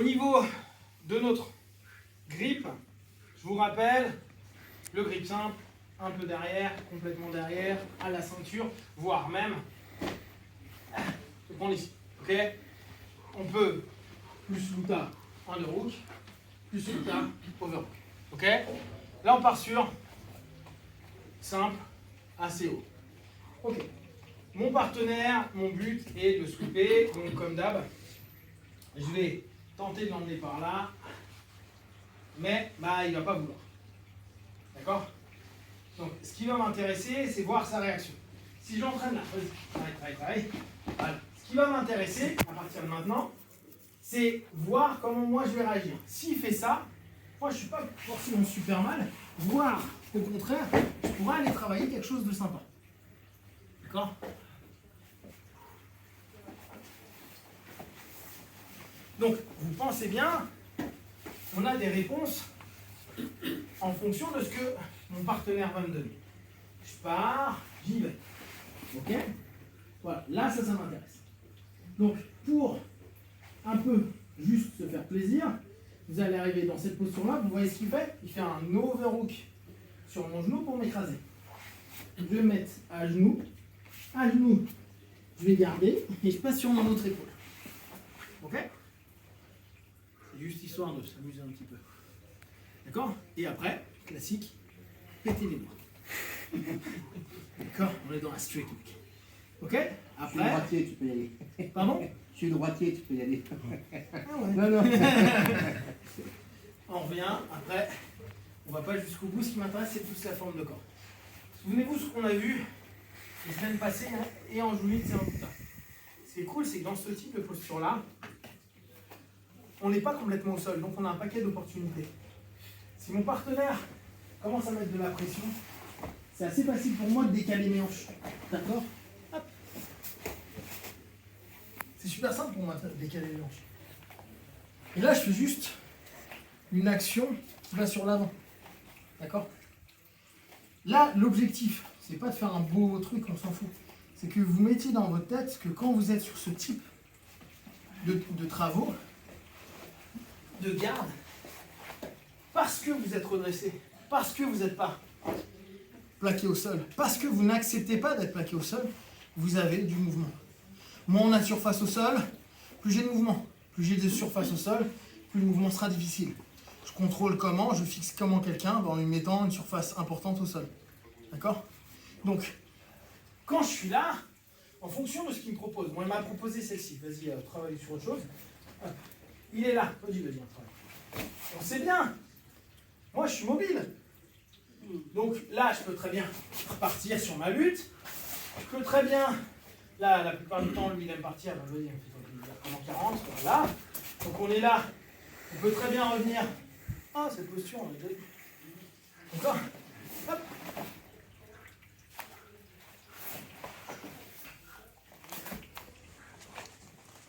niveau de notre grip, je vous rappelle, le grip simple, un peu derrière, complètement derrière, à la ceinture, voire même, je prends ici, ok? On peut plus Luta underhook, plus Luta overhook, ok? Là on part sur simple, assez haut. Ok. Mon partenaire, mon but est de sweeper, donc comme d'hab, je vais tenter de l'emmener par là, mais bah, il ne va pas vouloir. D'accord? Donc ce qui va m'intéresser, c'est voir sa réaction. Si j'entraîne là, vas-y, travaille. Voilà. Ce qui va m'intéresser, à partir de maintenant, c'est voir comment moi je vais réagir. S'il fait ça, moi je ne suis pas forcément super mal, voire au contraire, je pourrais aller travailler quelque chose de sympa. D'accord? Donc, vous pensez bien, on a des réponses en fonction de ce que mon partenaire va me donner. Je pars, j'y vais. Ok? Voilà, là, ça m'intéresse. Donc, pour un peu juste se faire plaisir, vous allez arriver dans cette posture-là, vous voyez ce qu'il fait? Il fait un overhook sur mon genou pour m'écraser. Je vais me mettre à genoux, je vais garder, et je passe sur mon autre épaule. Ok? C'est juste histoire de s'amuser un petit peu. D'accord? Et après, classique, péter les doigts. D'accord? On est dans la straight hook. Ok? Après. Je suis droitier, tu peux y aller. Pardon? Je suis droitier, tu peux y aller. Ah ouais. Non. On revient, après, on va pas jusqu'au bout. Ce qui m'intéresse, c'est plus la forme de corps. Souvenez-vous ce qu'on a vu les semaines passées, hein, et en journée, c'est un boutin. Ce qui est cool, c'est que dans ce type de posture-là, on n'est pas complètement au sol, donc on a un paquet d'opportunités. Si mon partenaire commence à mettre de la pression, c'est assez facile pour moi de décaler mes hanches. D'accord? Hop. C'est super simple pour moi de décaler les hanches. Et là, je fais juste une action qui va sur l'avant. D'accord? Là, l'objectif, c'est pas de faire un beau truc, on s'en fout. C'est que vous mettiez dans votre tête que quand vous êtes sur ce type de travaux, de garde, parce que vous êtes redressé, parce que vous n'êtes pas plaqué au sol, parce que vous n'acceptez pas d'être plaqué au sol, vous avez du mouvement. Moins on a de surface au sol, plus j'ai de mouvement. Plus j'ai de surface au sol, plus le mouvement sera difficile. Je contrôle comment, je fixe comment quelqu'un en lui mettant une surface importante au sol. D'accord? Donc, quand je suis là, en fonction de ce qu'il me propose, moi il m'a proposé celle-ci, vas-y, travaille sur autre chose. Hop. Il est là, vas-y, travaille. On sait bien, moi je suis mobile. Donc là, je peux très bien repartir sur ma lutte. Je peux très bien, là, la plupart du temps, lui il aime partir, ben, vas-y, pendant 40, voilà. Donc on est là, on peut très bien revenir. Ah, cette posture, on est déjà. D'accord? Hop.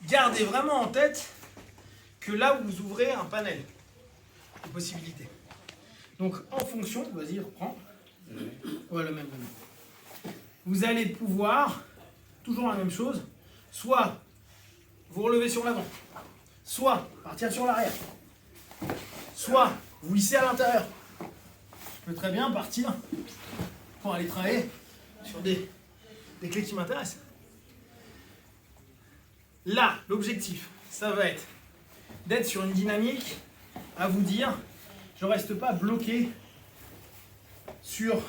Gardez vraiment en tête que là, vous ouvrez un panel de possibilités. Donc, en fonction, vas-y, reprends. Ouais, le même. Vous allez pouvoir, toujours la même chose, soit vous relevez sur l'avant, soit partir sur l'arrière, soit vous hissez à l'intérieur. Je peux très bien partir pour aller travailler sur des clés qui m'intéressent. Là, l'objectif, ça va être d'être sur une dynamique à vous dire, je ne reste pas bloqué sur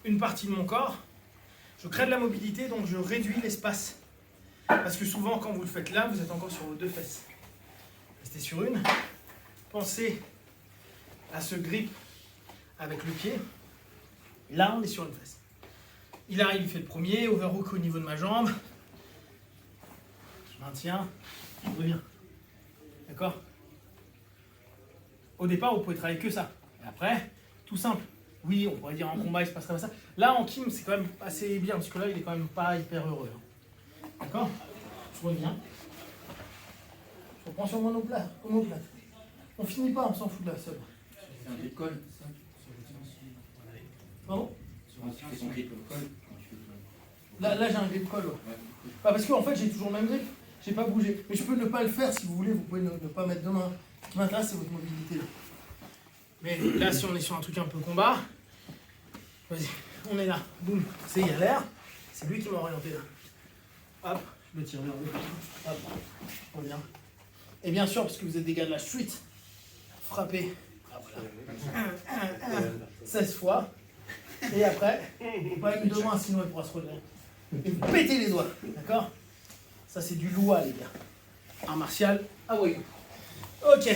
une partie de mon corps, je crée de la mobilité, donc je réduis l'espace. Parce que souvent, quand vous le faites là, vous êtes encore sur vos deux fesses. Restez sur une. Pensez à ce grip avec le pied. Là, on est sur une fesse. Il arrive, il fait le premier, overhook au niveau de ma jambe. Je maintiens, je reviens. D'accord? Au départ, vous pouvez travailler que ça. Et après, tout simple. Oui, on pourrait dire en combat, il se passerait ça. Là, en Kim, c'est quand même assez bien, parce que là, il est quand même pas hyper heureux. D'accord? Je reviens. Je reprends sur mon omoplate. On finit pas, on s'en fout de la seule. C'est un grip colle, ça? Pardon? Sur un grip colle. Là j'ai un grip colle. Ouais. Bah, parce qu'en fait, j'ai toujours le même grip. j'ai pas bougé. Mais je peux ne pas le faire si vous voulez, vous pouvez ne pas mettre de main. Ce qui m'intéresse, c'est votre mobilité là. Mais là, si on est sur un truc un peu combat, vas-y, on est là. Boum, c'est il y a l'air. C'est lui qui m'a orienté là. Hop, je me tire vers lui. Hop, on revient. Et bien sûr, parce que vous êtes des gars de la street, frappez. Ah, voilà. 16 fois. Et après, pas une de main, sinon elle pourra se relever. Et vous pétez les doigts, d'accord? Ça, c'est du loua, les gars. Art martial, ah oui. Ok.